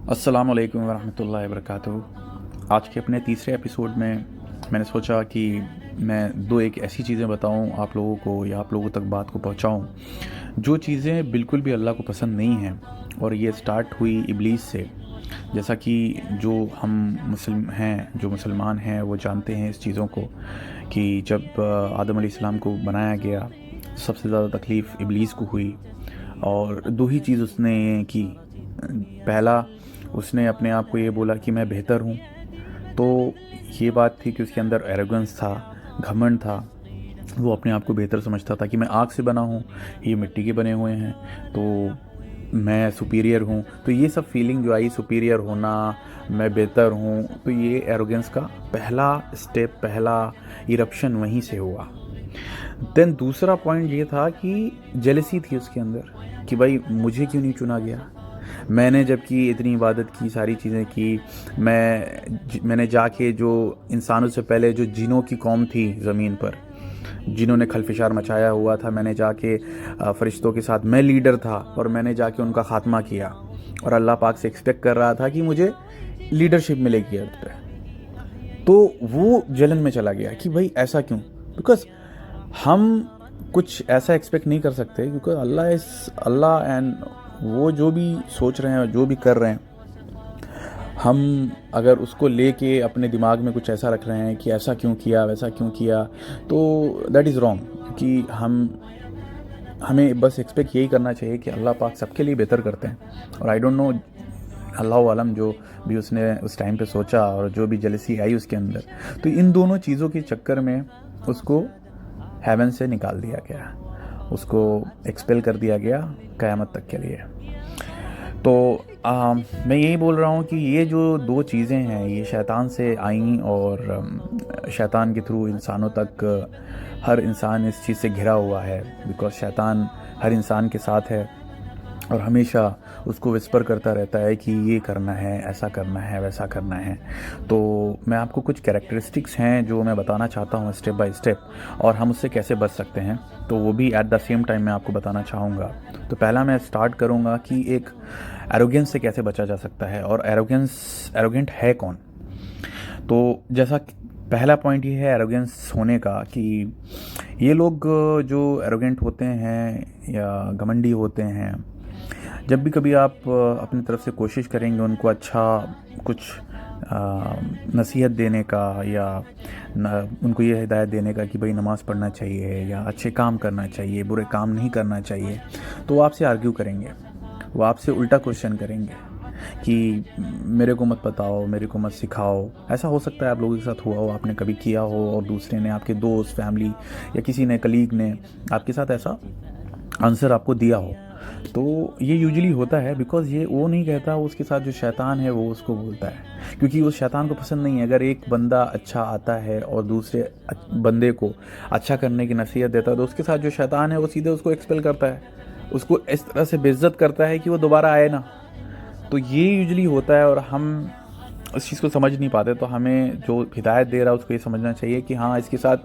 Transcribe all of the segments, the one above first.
अस्सलाम वालेकुम वरहमतुल्लाहि वबरकातुहू। आज के अपने तीसरे एपिसोड में मैंने सोचा कि मैं दो एक ऐसी चीज़ें बताऊं आप लोगों को या आप लोगों तक बात को पहुंचाऊं जो चीज़ें बिल्कुल भी अल्लाह को पसंद नहीं हैं। और ये स्टार्ट हुई इब्लीस से। जैसा कि जो हम मुसलमान हैं वो जानते हैं इस चीज़ों को कि जब आदम अलैहिस्सलाम को बनाया गया सबसे ज़्यादा तकलीफ़ इब्लीस को हुई। और दो ही चीज़ उसने की। पहला, उसने अपने आप को ये बोला कि मैं बेहतर हूँ। तो ये बात थी कि उसके अंदर एरोगेंस था, घमंड था। वो अपने आप को बेहतर समझता था कि मैं आग से बना हूँ, ये मिट्टी के बने हुए हैं, तो मैं सुपीरियर हूँ। तो ये सब फीलिंग जो आई, सुपीरियर होना, मैं बेहतर हूँ, तो ये एरोगेंस का पहला स्टेप, पहला इरप्शन वहीं से हुआ। देन दूसरा पॉइंट ये था कि जेलसी थी उसके अंदर कि भाई मुझे क्यों नहीं चुना गया। मैंने जबकि इतनी इबादत की, सारी चीज़ें की, मैंने जाके जो इंसानों से पहले जो जिनों की कौम थी ज़मीन पर, जिन्होंने खलफिशार मचाया हुआ था, मैंने जाके फरिश्तों के साथ मैं लीडर था और मैंने जाके उनका ख़ात्मा किया। और अल्लाह पाक से एक्सपेक्ट कर रहा था कि मुझे लीडरशिप मिलेगी अर्थ पे। तो वो जलन में चला गया कि भाई ऐसा क्यों। बिकॉज हम कुछ ऐसा एक्सपेक्ट नहीं कर सकते, क्योंकि अल्लाह एंड वो जो भी सोच रहे हैं, जो भी कर रहे हैं, हम अगर उसको लेके अपने दिमाग में कुछ ऐसा रख रहे हैं कि ऐसा क्यों किया, वैसा क्यों किया, तो दैट इज़ रॉन्ग। कि हमें बस एक्सपेक्ट यही करना चाहिए कि अल्लाह पाक सबके लिए बेहतर करते हैं। और आई डोंट नो, अल्लाह आलम जो भी उसने उस टाइम पे सोचा और जो भी जेलसी आई उसके अंदर, तो इन दोनों चीज़ों के चक्कर में उसको हेवन से निकाल दिया गया, उसको एक्सपेल कर दिया गया क़यामत तक के लिए। तो मैं यही बोल रहा हूँ कि ये जो दो चीज़ें हैं ये शैतान से आईं और शैतान के थ्रू इंसानों तक, हर इंसान इस चीज़ से घिरा हुआ है। बिकॉज़ शैतान हर इंसान के साथ है और हमेशा उसको विस्पर करता रहता है कि ये करना है, ऐसा करना है, वैसा करना है। तो मैं आपको कुछ कैरेक्टरिस्टिक्स हैं जो मैं बताना चाहता हूँ स्टेप बाय स्टेप, और हम उससे कैसे बच सकते हैं, तो वो भी एट द सेम टाइम मैं आपको बताना चाहूँगा। तो पहला मैं स्टार्ट करूँगा कि एक एरोगेंस से कैसे बचा जा सकता है और एरोगेंट है कौन। तो जैसा पहला पॉइंट ये है एरोगेंस होने का कि ये लोग जो एरोगेंट होते हैं या घमंडी होते हैं, जब भी कभी आप अपनी तरफ से कोशिश करेंगे उनको अच्छा कुछ नसीहत देने का या उनको ये हिदायत देने का कि भाई नमाज़ पढ़ना चाहिए या अच्छे काम करना चाहिए, बुरे काम नहीं करना चाहिए, तो वो आपसे आर्ग्यू करेंगे, वो आपसे उल्टा क्वेश्चन करेंगे कि मेरे को मत बताओ, मेरे को मत सिखाओ। ऐसा हो सकता है आप लोगों के साथ हुआ हो, आपने कभी किया हो और दूसरे ने, आपके दोस्त, फैमिली या किसी ने, कलीग ने आपके साथ ऐसा आंसर आपको दिया हो। तो ये यूजुअली होता है बिकॉज़ ये वो नहीं कहता, उसके साथ जो शैतान है वो उसको बोलता है, क्योंकि उस शैतान को पसंद नहीं है अगर एक बंदा अच्छा आता है और दूसरे बंदे को अच्छा करने की नसीहत देता है, तो उसके साथ जो शैतान है वो सीधे उसको एक्सपेल करता है, उसको इस तरह से बेइज्जत करता है कि वो दोबारा आए ना। तो ये यूजुअली होता है और हम उस चीज़ को समझ नहीं पाते। तो हमें जो हिदायत दे रहा है उसको ये समझना चाहिए कि हाँ इसके साथ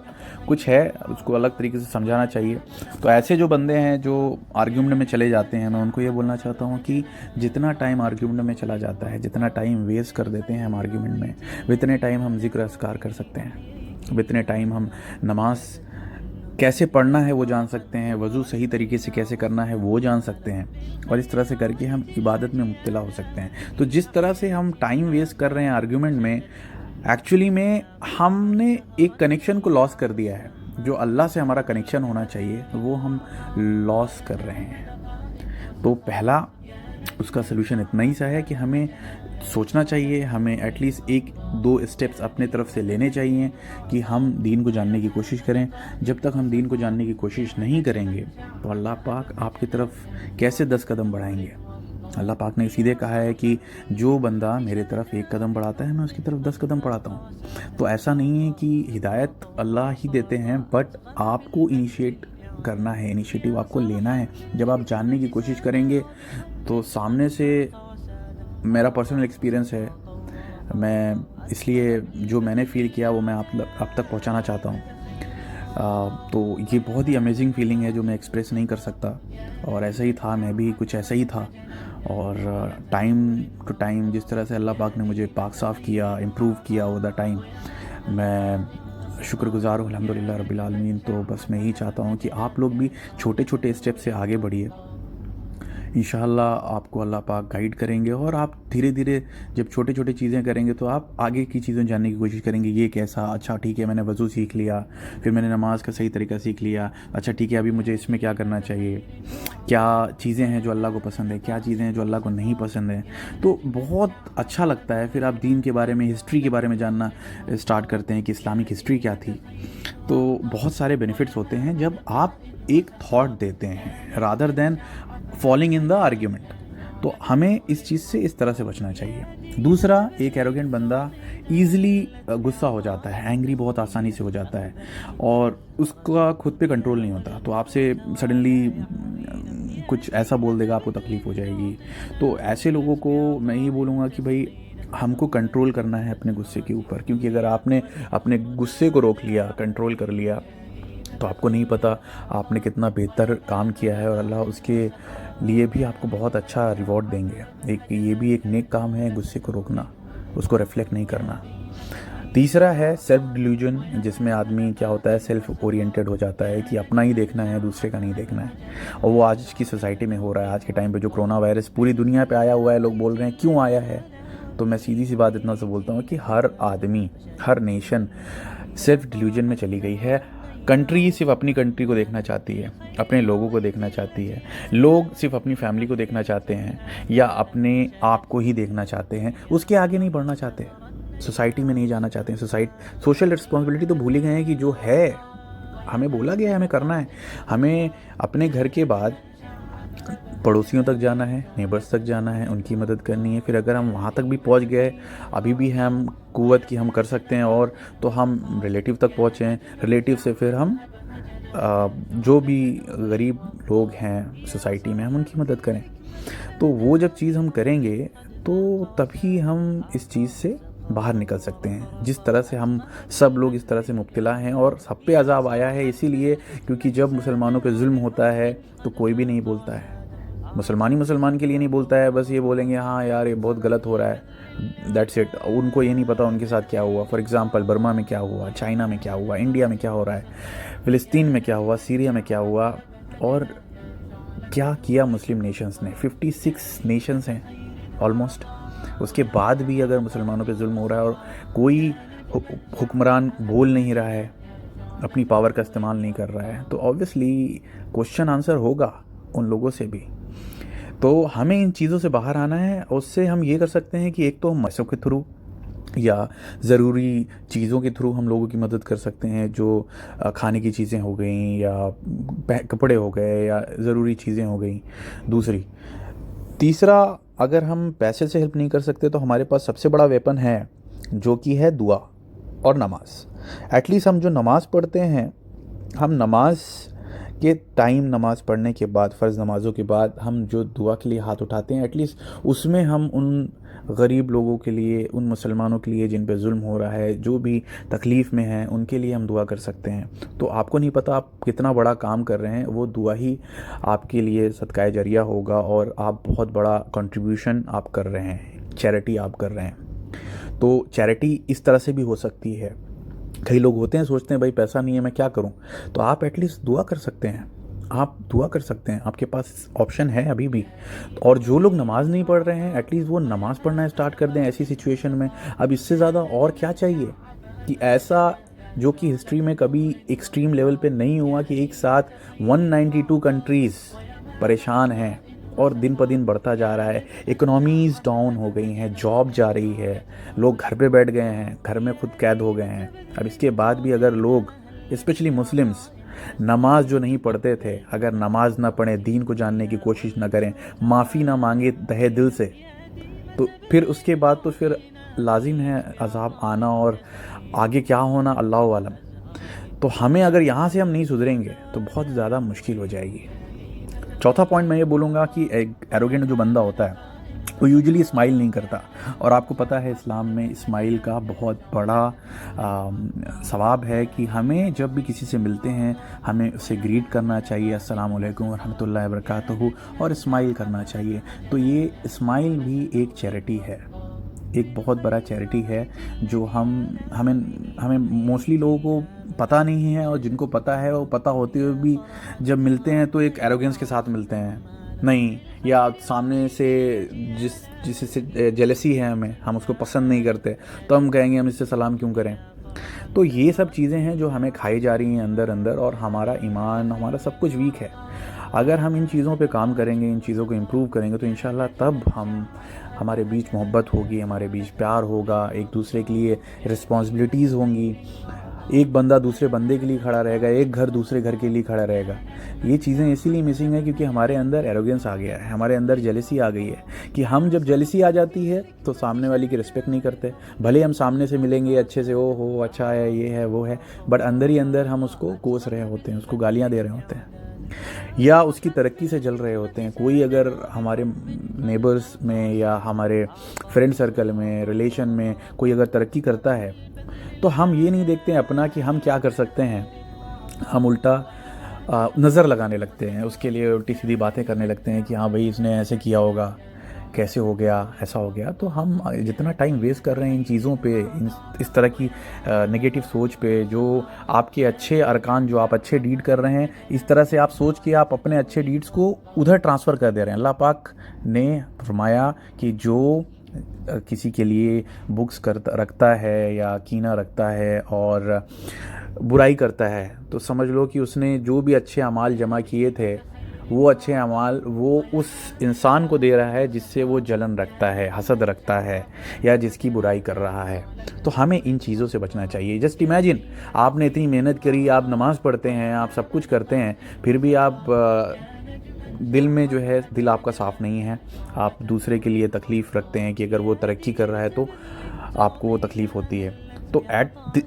कुछ है, उसको अलग तरीके से समझाना चाहिए। तो ऐसे जो बंदे हैं जो आर्ग्यूमेंट में चले जाते हैं, मैं उनको ये बोलना चाहता हूँ कि जितना टाइम आर्ग्यूमेंट में चला जाता है, जितना टाइम वेस्ट कर देते हैं हम आर्ग्यूमेंट में, वितने टाइम हम जिक्र अस्कार कर सकते हैं, वितने टाइम हम नमाज कैसे पढ़ना है वो जान सकते हैं, वज़ू सही तरीके से कैसे करना है वो जान सकते हैं, और इस तरह से करके हम इबादत में मुब्तला हो सकते हैं। तो जिस तरह से हम टाइम वेस्ट कर रहे हैं आर्ग्यूमेंट में, एक्चुअली में हमने एक कनेक्शन को लॉस कर दिया है। जो अल्लाह से हमारा कनेक्शन होना चाहिए वो हम लॉस कर रहे हैं। तो पहला उसका सलूशन इतना ही सा है कि हमें सोचना चाहिए, हमें एटलीस्ट एक दो स्टेप्स अपने तरफ से लेने चाहिए कि हम दीन को जानने की कोशिश करें। जब तक हम दीन को जानने की कोशिश नहीं करेंगे तो अल्लाह पाक आपकी तरफ कैसे 10 कदम बढ़ाएंगे। अल्लाह पाक ने सीधे कहा है कि जो बंदा मेरे तरफ 1 कदम बढ़ाता है मैं उसकी तरफ 10 कदम बढ़ाता हूँ। तो ऐसा नहीं है कि हिदायत अल्लाह ही देते हैं, बट आपको इनिशिएट करना है, इनिशिएटिव आपको लेना है। जब आप जानने की कोशिश करेंगे तो सामने से, मेरा पर्सनल एक्सपीरियंस है, मैं इसलिए जो मैंने फ़ील किया वो मैं आप तक पहुंचाना चाहता हूं। तो ये बहुत ही अमेजिंग फीलिंग है जो मैं एक्सप्रेस नहीं कर सकता, और ऐसा ही था, मैं भी कुछ ऐसा ही था। और टाइम टू टाइम जिस तरह से अल्लाह पाक ने मुझे पाक साफ़ किया, इम्प्रूव किया ओवर द टाइम, मैं शुक्रगुज़ार हूँ अल्हम्दुलिल्लाह रब्बिल आलमीन। तो बस मैं यही चाहता हूँ कि आप लोग भी छोटे छोटे स्टेप से आगे बढ़िए। इंशाअल्लाह आपको अल्लाह पाक गाइड करेंगे और आप धीरे धीरे जब छोटे छोटे चीज़ें करेंगे तो आप आगे की चीज़ें जानने की कोशिश करेंगे। ये कैसा, अच्छा ठीक है मैंने वज़ू सीख लिया, फिर मैंने नमाज का सही तरीका सीख लिया, अच्छा ठीक है अभी मुझे इसमें क्या करना चाहिए, क्या चीज़ें हैं जो अल्लाह को पसंद है, क्या चीज़ें हैं जो अल्लाह को नहीं पसंद है। तो बहुत अच्छा लगता है। फिर आप दीन के बारे में, हिस्ट्री के बारे में जानना स्टार्ट करते हैं कि इस्लामिक हिस्ट्री क्या थी। तो बहुत सारे बेनिफिट्स होते हैं जब आप एक थॉट देते हैं rather than falling in the argument. तो हमें इस चीज़ से इस तरह से बचना चाहिए। दूसरा, एक एरोगेंट बंदा ईज़िली गुस्सा हो जाता है, एंग्री बहुत आसानी से हो जाता है और उसका खुद पे कंट्रोल नहीं होता। तो आपसे सडनली कुछ ऐसा बोल देगा, आपको तकलीफ़ हो जाएगी। तो ऐसे लोगों को मैं ये बोलूँगा कि भाई हमको कंट्रोल करना है अपने गुस्से के ऊपर, क्योंकि अगर आपने अपने गुस्से को रोक लिया, कंट्रोल कर लिया, तो आपको नहीं पता आपने कितना बेहतर काम किया है और अल्लाह उसके लिए भी आपको बहुत अच्छा रिवॉर्ड देंगे। ये भी एक नेक काम है गुस्से को रोकना, उसको रिफ्लेक्ट नहीं करना। तीसरा है सेल्फ डिल्यूजन, जिसमें आदमी क्या होता है, सेल्फ ओरिएंटेड हो जाता है कि अपना ही देखना है, दूसरे का नहीं देखना है। और वो आज की सोसाइटी में हो रहा है। आज के टाइम पे जो कोरोना वायरस पूरी दुनिया पे आया हुआ है, लोग बोल रहे हैं क्यों आया है। तो मैं सीधी सी बात इतना से बोलता हूँ कि हर आदमी, हर नेशन सेल्फ डिल्यूजन में चली गई है। कंट्री सिर्फ अपनी कंट्री को देखना चाहती है, अपने लोगों को देखना चाहती है। लोग सिर्फ अपनी फैमिली को देखना चाहते हैं या अपने आप को ही देखना चाहते हैं, उसके आगे नहीं बढ़ना चाहते, सोसाइटी में नहीं जाना चाहते हैं। सोशल रिस्पॉन्सिबिलिटी तो भूल ही गए हैं कि जो है हमें बोला गया है हमें करना है। हमें अपने घर के बाद पड़ोसियों तक जाना है, नेबर्स तक जाना है, उनकी मदद करनी है। फिर अगर हम वहाँ तक भी पहुँच गए, अभी भी हम कुव्वत की हम कर सकते हैं और तो हम रिलेटिव तक पहुँचें, रिलेटिव से फिर हम जो भी गरीब लोग हैं सोसाइटी में हम उनकी मदद करें। तो वो जब चीज़ हम करेंगे तो तभी हम इस चीज़ से बाहर निकल सकते हैं। जिस तरह से हम सब लोग इस तरह से मुब्तला हैं और सब पे अज़ाब आया है, इसीलिए क्योंकि जब मुसलमानों पे जुल्म होता है तो कोई भी नहीं बोलता है। मुसलमान के लिए नहीं बोलता है, बस ये बोलेंगे हाँ यार ये बहुत गलत हो रहा है, दैट्स इट। उनको ये नहीं पता उनके साथ क्या हुआ। फॉर एग्ज़ाम्पल बर्मा में क्या हुआ, चाइना में क्या हुआ, इंडिया में क्या हो रहा है, फ़िलिस्तीन में क्या हुआ, सीरिया में क्या हुआ और क्या किया मुस्लिम नेशंस ने। 56 नेशंस हैं ऑलमोस्ट। उसके बाद भी अगर मुसलमानों पे जुल्म हो रहा है और कोई हुक्मरान बोल नहीं रहा है, अपनी पावर का इस्तेमाल नहीं कर रहा है, तो ऑब्वियसली क्वेश्चन आंसर होगा उन लोगों से भी। तो हमें इन चीज़ों से बाहर आना है। उससे हम ये कर सकते हैं कि एक तो हम मैसों के थ्रू या ज़रूरी चीज़ों के थ्रू हम लोगों की मदद कर सकते हैं, जो खाने की चीज़ें हो गई या कपड़े हो गए या ज़रूरी चीज़ें हो गई। तीसरा, अगर हम पैसे से हेल्प नहीं कर सकते तो हमारे पास सबसे बड़ा वेपन है जो कि है दुआ और नमाज। एटलीस्ट हम जो नमाज़ पढ़ते हैं, हम नमाज के टाइम नमाज़ पढ़ने के बाद, फ़र्ज़ नमाज़ों के बाद हम जो दुआ के लिए हाथ उठाते हैं, एटलीस्ट उसमें हम उन गरीब लोगों के लिए, उन मुसलमानों के लिए जिन पे जुल्म हो रहा है, जो भी तकलीफ़ में हैं, उनके लिए हम दुआ कर सकते हैं। तो आपको नहीं पता आप कितना बड़ा काम कर रहे हैं, वो दुआ ही आपके लिए सदका जरिया होगा और आप बहुत बड़ा कंट्रीब्यूशन आप कर रहे हैं, चैरिटी आप कर रहे हैं। तो चैरिटी इस तरह से भी हो सकती है। कई लोग होते हैं सोचते हैं भाई पैसा नहीं है मैं क्या करूं, तो आप एटलीस्ट दुआ कर सकते हैं, आप दुआ कर सकते हैं, आपके पास ऑप्शन है अभी भी। और जो लोग नमाज नहीं पढ़ रहे हैं, एटलीस्ट वो नमाज पढ़ना स्टार्ट कर दें ऐसी सिचुएशन में। अब इससे ज़्यादा और क्या चाहिए कि ऐसा जो कि हिस्ट्री में कभी एक्सट्रीम लेवल पे नहीं हुआ कि एक साथ 192 कंट्रीज़ परेशान हैं और दिन पर दिन बढ़ता जा रहा है। इकोनॉमीज़ डाउन हो गई हैं, जॉब जा रही है, लोग घर पे बैठ गए हैं, घर में खुद कैद हो गए हैं। अब इसके बाद भी अगर लोग, स्पेशली मुस्लिम्स, नमाज जो नहीं पढ़ते थे, अगर नमाज ना पढ़ें, दीन को जानने की कोशिश ना करें, माफ़ी ना मांगे तहे दिल से, तो फिर उसके बाद तो फिर लाजिम है अज़ाब आना और आगे क्या होना अल्लाह आलम। तो हमें अगर यहाँ से हम नहीं सुधरेंगे तो बहुत ज़्यादा मुश्किल हो जाएगी। चौथा पॉइंट मैं ये बोलूँगा कि एक एरोगेंट जो बंदा होता है वो यूजुअली स्माइल नहीं करता। और आपको पता है इस्लाम में स्माइल का बहुत बड़ा सवाब है कि हमें जब भी किसी से मिलते हैं हमें उससे ग्रीट करना चाहिए, अस्सलामु अलैकुम व रहमतुल्लाहि व बरकातहू, और स्माइल करना चाहिए। तो ये स्माइल भी एक चैरिटी है, एक बहुत बड़ा चैरिटी है जो हमें मोस्टली लोगों को पता नहीं है, और जिनको पता है वो पता होते हुए भी जब मिलते हैं तो एक एरोगेंस के साथ मिलते हैं, नहीं, या सामने से जिससे जेलसी है हमें, हम उसको पसंद नहीं करते तो हम कहेंगे हम इससे सलाम क्यों करें। तो ये सब चीज़ें हैं जो हमें खाई जा रही हैं अंदर अंदर, और हमारा ईमान, हमारा सब कुछ वीक है। अगर हम इन चीज़ों पे काम करेंगे, इन चीज़ों को इम्प्रूव करेंगे तो इंशाल्लाह तब हमारे बीच मोहब्बत होगी, हमारे बीच प्यार होगा, एक दूसरे के लिए रिस्पॉन्सिबिलिटीज़ होंगी, एक बंदा दूसरे बंदे के लिए खड़ा रहेगा, एक घर दूसरे घर के लिए खड़ा रहेगा। ये चीज़ें इसीलिए मिसिंग है क्योंकि हमारे अंदर एरोगेंस आ गया है, हमारे अंदर जेलसी आ गई है कि हम जब जेलसी आ जाती है तो सामने वाली की रिस्पेक्ट नहीं करते। भले हम सामने से मिलेंगे अच्छे से, ओ हो अच्छा है, ये है वो है, बट अंदर ही अंदर हम उसको कोस रहे होते हैं, उसको गालियाँ दे रहे होते हैं, या उसकी तरक्की से जल रहे होते हैं। कोई अगर हमारे नेबर्स में या हमारे फ्रेंड सर्कल में, रिलेशन में कोई अगर तरक्की करता है तो हम ये नहीं देखते हैं अपना कि हम क्या कर सकते हैं, हम उल्टा नज़र लगाने लगते हैं, उसके लिए उल्टी सीधी बातें करने लगते हैं कि हाँ भाई इसने ऐसे किया होगा, कैसे हो गया, ऐसा हो गया। तो हम जितना टाइम वेस्ट कर रहे हैं इन चीज़ों पे, इस तरह की नेगेटिव सोच पे, जो आपके अच्छे अरकान, जो आप अच्छे डीड कर रहे हैं, इस तरह से आप सोच के आप अपने अच्छे डीड्स को उधर ट्रांसफ़र कर दे रहे हैं। अल्लाह पाक ने फरमाया कि जो किसी के लिए बुक्स रखता है या कीना रखता है और बुराई करता है, तो समझ लो कि उसने जो भी अच्छे अमाल जमा किए थे वो अच्छे अमाल वो उस इंसान को दे रहा है जिससे वो जलन रखता है, हसद रखता है, या जिसकी बुराई कर रहा है। तो हमें इन चीज़ों से बचना चाहिए। जस्ट इमेजिन, आपने इतनी मेहनत करी, आप नमाज़ पढ़ते हैं, आप सब कुछ करते हैं, फिर भी आप दिल में जो है, दिल आपका साफ़ नहीं है, आप दूसरे के लिए तकलीफ़ रखते हैं कि अगर वो तरक्की कर रहा है तो आपको वो तकलीफ़ होती है। तो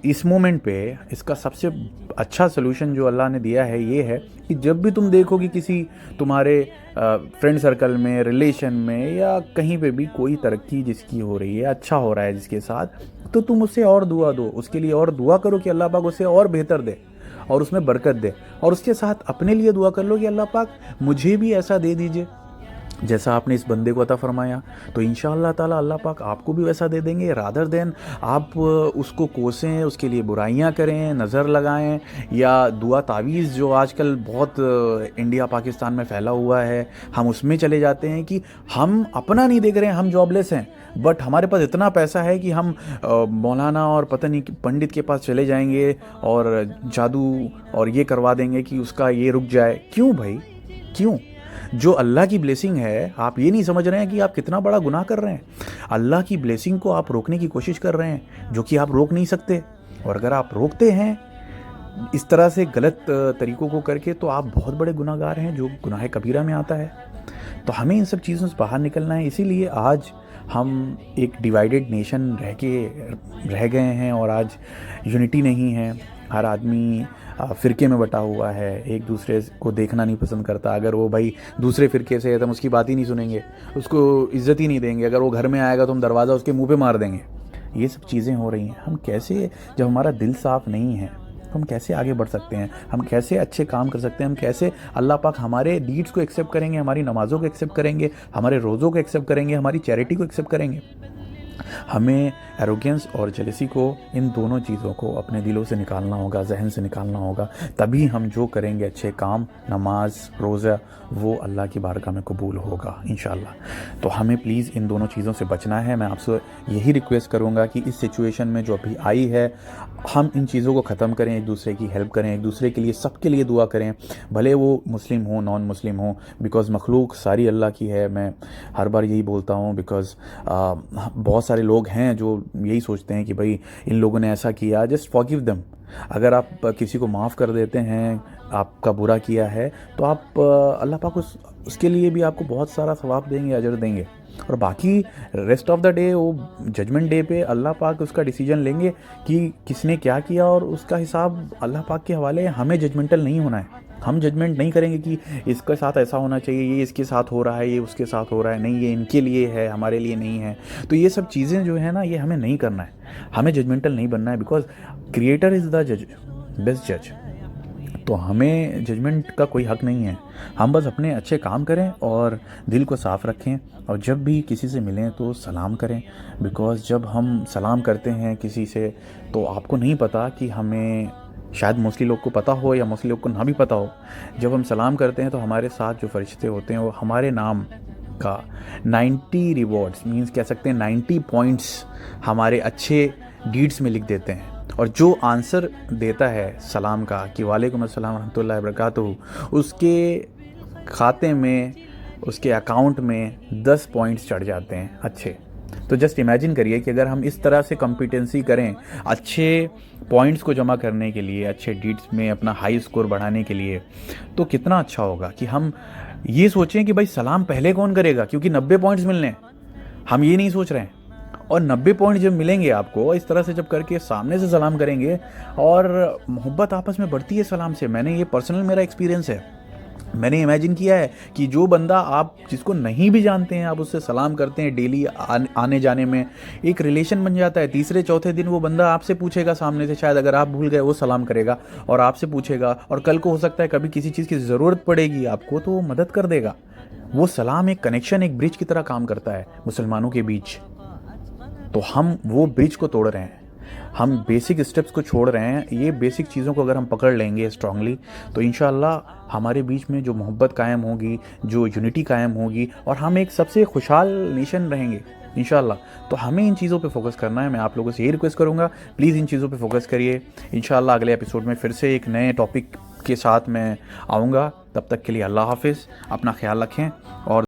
इस मोमेंट पे इसका सबसे अच्छा सलूशन जो अल्लाह ने दिया है ये है कि जब भी तुम देखो कि किसी तुम्हारे फ्रेंड सर्कल में, रिलेशन में, या कहीं पे भी कोई तरक्की जिसकी हो रही है, अच्छा हो रहा है जिसके साथ, तो तुम उससे और दुआ दो, उसके लिए और दुआ करो कि अल्लाह पाक उसे और बेहतर दे और उसमें बरकत दे। और उसके साथ अपने लिए दुआ कर लो कि अल्लाह पाक मुझे भी ऐसा दे दीजिए जैसा आपने इस बंदे को अता फरमाया, तो इंशाअल्लाह ताला अल्लाह पाक आपको भी वैसा दे देंगे। रादर देन आप उसको कोसें, उसके लिए बुराइयां करें, नज़र लगाएं, या दुआ तावीज़ जो आजकल बहुत इंडिया पाकिस्तान में फैला हुआ है, हम उसमें चले जाते हैं कि हम अपना नहीं देख रहे हैं, हम जॉबलेस हैं, बट हमारे पास इतना पैसा है कि हम मौलाना और पता नहीं पंडित के पास चले जाएंगे और जादू और ये करवा देंगे कि उसका ये रुक जाए। क्यों भाई, क्यों? जो अल्लाह की ब्लेसिंग है, आप ये नहीं समझ रहे हैं कि आप कितना बड़ा गुनाह कर रहे हैं। अल्लाह की ब्लेसिंग को आप रोकने की कोशिश कर रहे हैं जो कि आप रोक नहीं सकते, और अगर आप रोकते हैं इस तरह से गलत तरीक़ों को करके तो आप बहुत बड़े गुनाहगार हैं, जो गुनाह कबीरा में आता है। तो हमें इन सब चीज़ों से बाहर निकलना है। इसीलिए आज हम एक डिवाइडेड नेशन रह गए हैं, और आज यूनिटी नहीं है। हर आदमी फ़िरके में बटा हुआ है, एक दूसरे को देखना नहीं पसंद करता। अगर वो भाई दूसरे फ़िरके से है तो हम उसकी बात ही नहीं सुनेंगे, उसको इज़्ज़त ही नहीं देंगे। अगर वो घर में आएगा तो हम दरवाज़ा उसके मुंह पे मार देंगे। ये सब चीज़ें हो रही हैं। हम कैसे, जब हमारा दिल साफ़ नहीं है तो हम कैसे आगे बढ़ सकते हैं, हम कैसे अच्छे काम कर सकते हैं, हम कैसे अल्लाह पाक हमारे डीड्स को एक्सेप्ट करेंगे, हमारी नमाज़ों को एक्सेप्ट करेंगे, हमारे रोज़ों को एक्सेप्ट करेंगे, हमारी चैरिटी को एक्सेप्ट करेंगे। हमें एरोगेंस और जेलसी को, इन दोनों चीज़ों को अपने दिलों से निकालना होगा, जहन से निकालना होगा। तभी हम जो करेंगे अच्छे काम, नमाज, रोज़ा, वो अल्लाह की बारगाह में कबूल होगा इंशाअल्लाह। तो हमें प्लीज़ इन दोनों चीज़ों से बचना है। मैं आपसे यही रिक्वेस्ट करूँगा कि इस सिचुएशन में जो अभी आई है, हम इन चीज़ों को ख़त्म करें, एक दूसरे की हेल्प करें, एक दूसरे के लिए, सबके लिए दुआ करें, भले वो मुस्लिम हो, नॉन मुस्लिम हो, बिकॉज़ मखलूक सारी अल्लाह की है। मैं हर बार यही बोलता हूँ, बिकॉज़ बहुत सारे लोग हैं जो यही सोचते हैं कि भाई इन लोगों ने ऐसा किया, जस्ट फॉरगिव देम। अगर आप किसी को माफ़ कर देते हैं, आपका बुरा किया है, तो आप अल्लाह पाक उसके लिए भी आपको बहुत सारा सवाब देंगे, अजर देंगे। और बाकी रेस्ट ऑफ द डे, वो जजमेंट डे पे अल्लाह पाक उसका डिसीजन लेंगे कि किसने क्या किया, और उसका हिसाब अल्लाह पाक के हवाले है। हमें जजमेंटल नहीं होना है। हम जजमेंट नहीं करेंगे कि इसके साथ ऐसा होना चाहिए, ये इसके साथ हो रहा है, ये उसके साथ हो रहा है, नहीं ये इनके लिए है, हमारे लिए नहीं है। तो ये सब चीज़ें जो है ना, ये हमें नहीं करना है, हमें जजमेंटल नहीं बनना है, बिकॉज क्रिएटर इज़ द जज, बेस्ट जज। तो हमें जजमेंट का कोई हक नहीं है। हम बस अपने अच्छे काम करें और दिल को साफ़ रखें, और जब भी किसी से मिलें तो सलाम करें। बिकॉज़ जब हम सलाम करते हैं किसी से, तो आपको नहीं पता कि हमें, शायद मोस्टली लोग को पता हो या मोस्टली लोग को ना भी पता हो, जब हम सलाम करते हैं तो हमारे साथ जो फरिश्ते होते हैं वो हमारे नाम का 90 रिवॉर्ड्स, मीन्स कह सकते हैं 90 पॉइंट्स हमारे अच्छे डीड्स में लिख देते हैं। और जो आंसर देता है सलाम का कि वालेकुम अस्सलाम रहमतुल्लाहि व बरकातुहू, उसके खाते में, उसके अकाउंट में 10 पॉइंट्स चढ़ जाते हैं अच्छे। तो जस्ट इमेजिन करिए कि अगर हम इस तरह से कॉम्पिटेंसी करें अच्छे पॉइंट्स को जमा करने के लिए, अच्छे डीड्स में अपना हाई स्कोर बढ़ाने के लिए, तो कितना अच्छा होगा कि हम ये सोचें कि भाई सलाम पहले कौन करेगा, क्योंकि 90 पॉइंट्स मिलने हैं, हम ये नहीं सोच रहे हैं। और 90 पॉइंट जब मिलेंगे आपको, इस तरह से जब करके सामने से सलाम करेंगे, और मोहब्बत आपस में बढ़ती है सलाम से। मैंने ये पर्सनल मेरा एक्सपीरियंस है, मैंने इमेजिन किया है कि जो बंदा आप जिसको नहीं भी जानते हैं, आप उससे सलाम करते हैं डेली, आने जाने में एक रिलेशन बन जाता है। तीसरे चौथे दिन वो बंदा आपसे पूछेगा सामने से, शायद अगर आप भूल गए वो सलाम करेगा और आपसे पूछेगा, और कल को हो सकता है कभी किसी चीज़ की ज़रूरत पड़ेगी आपको तो वो मदद कर देगा। वो सलाम एक कनेक्शन, एक ब्रिज की तरह काम करता है मुसलमानों के बीच। तो हम वो ब्रिज को तोड़ रहे हैं, हम बेसिक स्टेप्स को छोड़ रहे हैं। ये बेसिक चीज़ों को अगर हम पकड़ लेंगे स्ट्रांगली, तो इंशाअल्लाह हमारे बीच में जो मोहब्बत कायम होगी, जो यूनिटी कायम होगी, और हम एक सबसे खुशहाल नेशन रहेंगे इंशाअल्लाह। तो हमें इन चीज़ों पे फोकस करना है। मैं आप लोगों से यही रिक्वेस्ट करूँगा, प्लीज़ इन चीज़ों पे फोकस करिए। इंशाअल्लाह अगले एपिसोड में फिर से एक नए टॉपिक के साथ मैं आऊँगा। तब तक के लिए अल्लाह हाफिज़, अपना ख्याल रखें और